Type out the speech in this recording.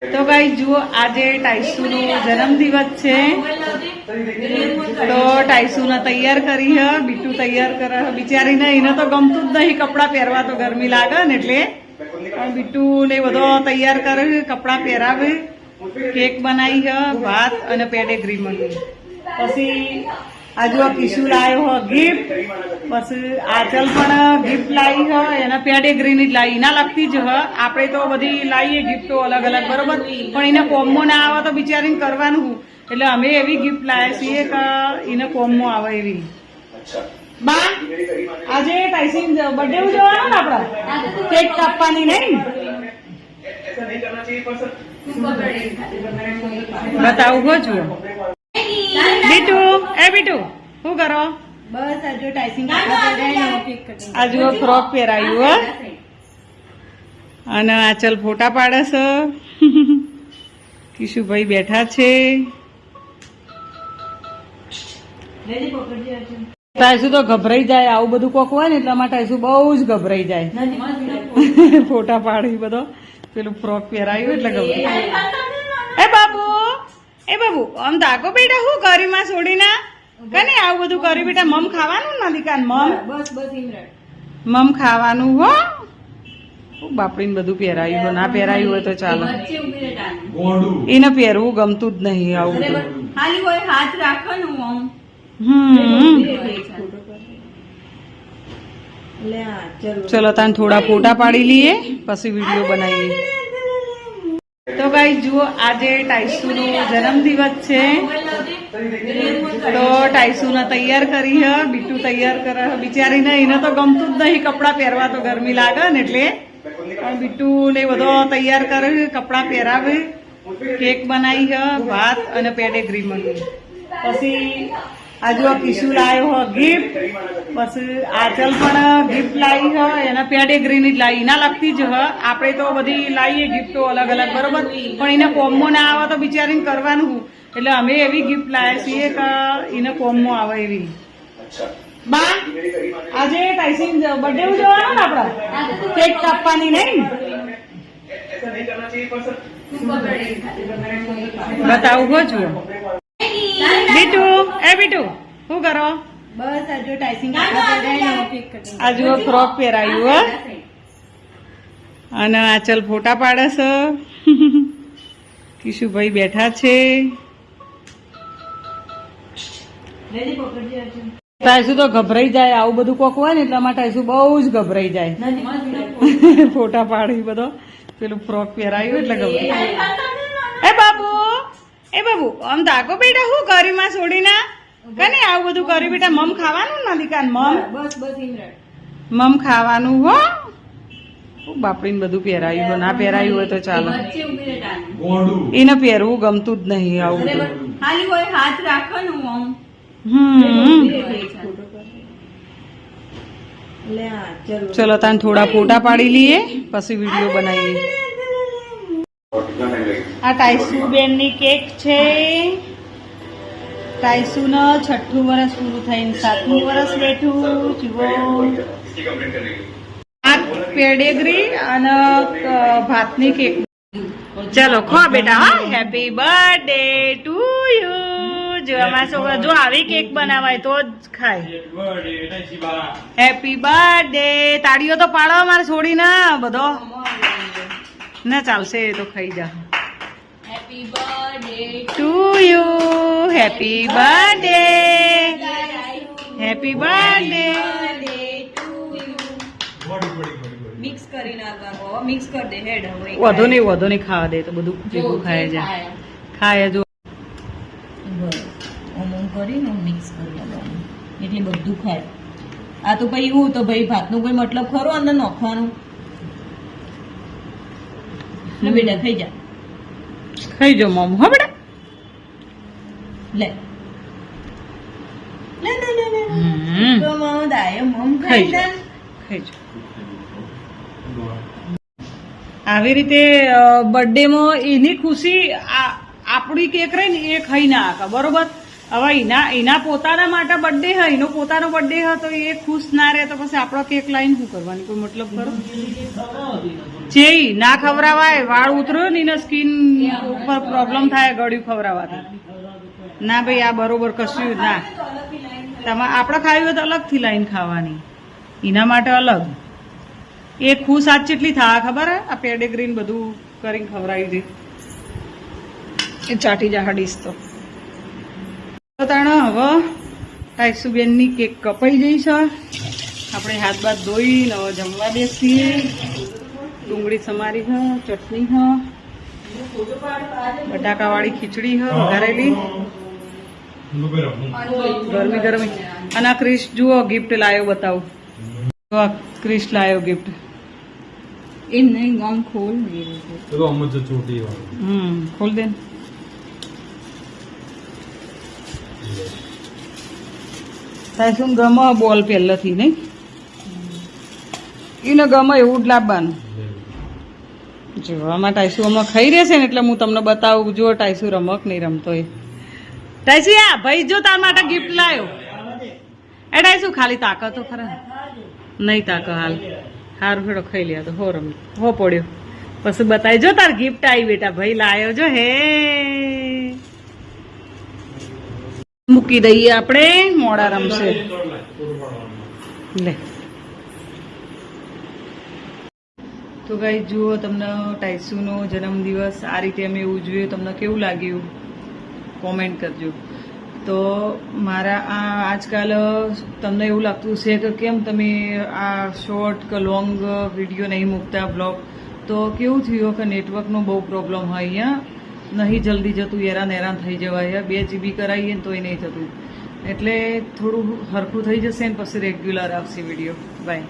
તો ગાઈસ જુઓ આજે ટાઈસુનો જન્મદિવસ છે તો ટાઈસુને તૈયાર કરી હ બીટુ તૈયાર કરે બિચારીને એને તો ગમતું જ નહીં કપડાં પહેરવા તો ગરમી લાગે ને એટલે બીટુ ને બધો તૈયાર કરે કપડાં પહેરાવે કેક બનાવી હ ભાત અને પેડિગ્રી મળી પછી આજુ આ કિશુ લાવ્યો હ ગિફ્ટ પછી આચલ પણ ગિફ્ટ લાવી હ એના પેડિગ્રીની જ લાવી એના લગતી જ હ આપણે તો બધી લાવીએ ગિફ્ટો અલગ અલગ બરોબર પણ એને કોમો ના આવે તો બિચારીને કરવાનું એટલે અમે એવી ગિફ્ટ લાવ્યા છીએ કે એને કોમો આવે એવી બા આજે ટાઈસિંગ બર્થડે ઉજવવાનો ને આપડા કેક કાપવાની નહીં બતાવું હો જુઓ બીટુ એ બીટુ શું કરો બસ આજે ટાઈસિંગ આજુ ફ્રોક પહેરાયું હો અને આચલ ફોટા પાડે છે કિશુભાઈ બેઠા છે ટાઈસુ તો ગભરાઈ જાય આવું બધું કોક હોય ને એટલા માટે ટાઈસુ બહુ જ ગભરાઈ જાય ફોટા પાડી બધો પેલું ફ્રોક પહેરાયું એટલે ગભરાઈ એ બાબુ આમ તાકો બેટા શું કરી માં છોડીને કને આવું બધું કર્યું બેટા મમ ખાવાનું ને દીકાન મમ ખાવાનું હો બાપડીને બધું પહેરાયું હોય ના પહેરાયું હોય તો ચાલે એને પહેરવું ગમતું જ નહીં આવું બધું હાથ રાખવાનું ચલો તાન થોડા ફોટા પાડી લઈએ પછી વિડીયો બનાવીએ તો ગાઈસ જુઓ આજે ટાઈસુનો જન્મદિવસ છે તો ટાઈસુને તૈયાર કરી હ બીટુ તૈયાર કરે બિચારીને એને તો ગમતું જ નહીં કપડાં પહેરવા તો ગરમી લાગે ને એટલે બીટુ ને બધો તૈયાર કરે કપડાં પહેરાવે કેક બનાવી હ ભાત અને પેડિગ્રી મળી પછી આજુ આ કિશુ લાવ્યો હ ગિફ્ટ પછી આચલ પણ ગિફ્ટ લાવી હ એના પેડિગ્રીની જ લાવી એના લગતી જ હ આપણે તો બધી લાવીએ ગિફ્ટો અલગ અલગ બરોબર પણ એને કોમો ના આવે તો બિચારીને કરવાનું એટલે અમે એવી ગિફ્ટ લાવ્યા છીએ કે એને કોમો આવે એવી બા આજે ટાઈસિંગ બર્થડે ઉજવવાનો ને આપડા કેક કાપવાની નહીં બતાવું હો જુઓ બીટુ એ બીટુ શું કરો બસ આજે ટાઈસિંગ આજુ ફ્રોક પહેરાયું હો અને આચલ ફોટા પાડે છે કિશુભાઈ બેઠા છે ટાઈસુ તો ગભરાઈ જાય આવું બધું કોક હોય ને એટલા માટે ટાઈસુ બહુ જ ગભરાઈ જાય ફોટા પાડી બધો પેલું ફ્રોક પહેરાયું એટલે ગભરાઈ એ બાબુ આમ તાકો બેટા શું કરી માં છોડીને કને આવું બધું કર્યું બેટા મમ ખાવાનું ને દીકાન મમ ખાવાનું હો બાપડીને બધું પહેરાયું હોય ના પહેરાયું હોય તો ચાલે એને પહેરવું ગમતું જ નહીં આવું બધું હાથ રાખવાનું ચલો તાન થોડા ફોટા પાડી લઈએ પછી વિડીયો બનાવીએ આ ટાઈસુ બેન ની કેક છે ટાઈસુ નો 6થું વર્ષ પૂરું થઈને 7મું વર્ષ બેઠું જુઓ આ પેડિગ્રી અને ભાતની કેક ચલો ખો બેટા હા હેપી બર્થડે ટુ યુ જો અમારા છોકરા જો આવી કેક બનાવાય તો જ ખાય હેપી બર્થડે તાળીઓ તો પાડો અમારે છોડી ના બધો ના ચાલશે એ તો ખાઈ જા happy birthday to you happy birthday happy birthday mix કરી નાખવાનો મિક્સ કરી દે હેડ હવે વધુ નહીં ખાવા દે તો બધું ભેગું ખાય જાય ખાય જો અમુક કરીને મિક્સ કરી નાખવાનું એટલે બધું ખાય આ તો ભાઈ એવું તો ભાઈ ભાતનો કોઈ મતલબ ખરો અંદર નાખવાનું ને બેટા ખાઈ જા ખાઈ જો મમ હો બેટા લે લે લે લે લે તો મમ દાય મમ ખાઈ જા ખાઈ જો આવી રીતે બર્થડે માં એની ખુશી આપણી કેક રહી ને એ ખાઈ ના આખા બરોબર હવે એના પોતાના માટે બર્થડે હોય, એનો પોતાનો બર્થડે હોય તો એ ખુશ ના રહે તો પછી આપણો કેક લાઈન શું કરવાની, કોઈ મતલબ ખરો? છે ના ખવડાવાય, વાળ ઉતર્યો ને એના સ્કિન ઉપર પ્રોબ્લેમ થાય ગળ્યું ખવડાવવાથી. ના ભાઈ આ બરોબર કશું ના. આપણે ખાવી હોય તો અલગથી લાઈન ખાવાની, એના માટે અલગ. એ ખુશ આજ જેટલી થાય ખબર હે? આ પેડેગ્રીન બધું કરીને ખવડાવી દે એ ચાટી જા હડીશ તો. તાણ હવે ટાઈસુબેનની કેક કપાઈ જઈ છે. આપણે હાથ બાથ ધોઈને હવે જમવા બેસીએ. ડુંગળી સમારી હ, ચટણી હ, બટાકાવાળી ખીચડી હ વઘારેલી, ગરમી ગરમી. અને આ ક્રિશ જુઓ ગિફ્ટ લાયો, બતાવું. ક્રિશ લાયો ગિફ્ટ. એ નહીં આમ ખોલ ખોલ દે. શું ગમે બોલ પહેલાથી નહીં એને ગમે એવું જ લાવવાનું. જો આમાં ટાઈસુ આમાં ખાઈ રહેશે ને એટલે હું તમને બતાવું. જો ટાઈસુ રમક નહીં રમતો એ. ટાઈસુ આ ભાઈ જો તાર માટે ગિફ્ટ લાયો. એ ટાઈસુ ખાલી તાકો તો ખરા. નહીં તાકો હાલ. હારું ફેડો ખાઈ લે તો હો રમ હો પડ્યો પછી બતાવી. જો તાર ગિફ્ટ આવી બેટા, ભાઈ લાયો જો હે. મૂકી દઈએ આપણે, મોડા રમશે. લે તો ગાઈ જુઓ તમને ટાઈસુનો જન્મદિવસ આ રીતે અમે ઉજવ્યો. તમને કેવું લાગ્યું કોમેન્ટ કરજો. તો મારા આ આજકાલ તમને એવું લાગતું છે કે કેમ તમે આ શોર્ટ કે લોંગ વિડીયો નહીં મૂકતા, બ્લોગ. તો કેવું થયું કે નેટવર્કનો બહુ પ્રોબ્લેમ હોય અહીંયા, નહીં જલ્દી જતું, હેરાન થઈ જવાય. 2 GB કરાવીએ ને તોય નહીં થતું. એટલે થોડું હરખું થઈ જશે ને પછી રેગ્યુલર આવશે વિડીયો. બાય.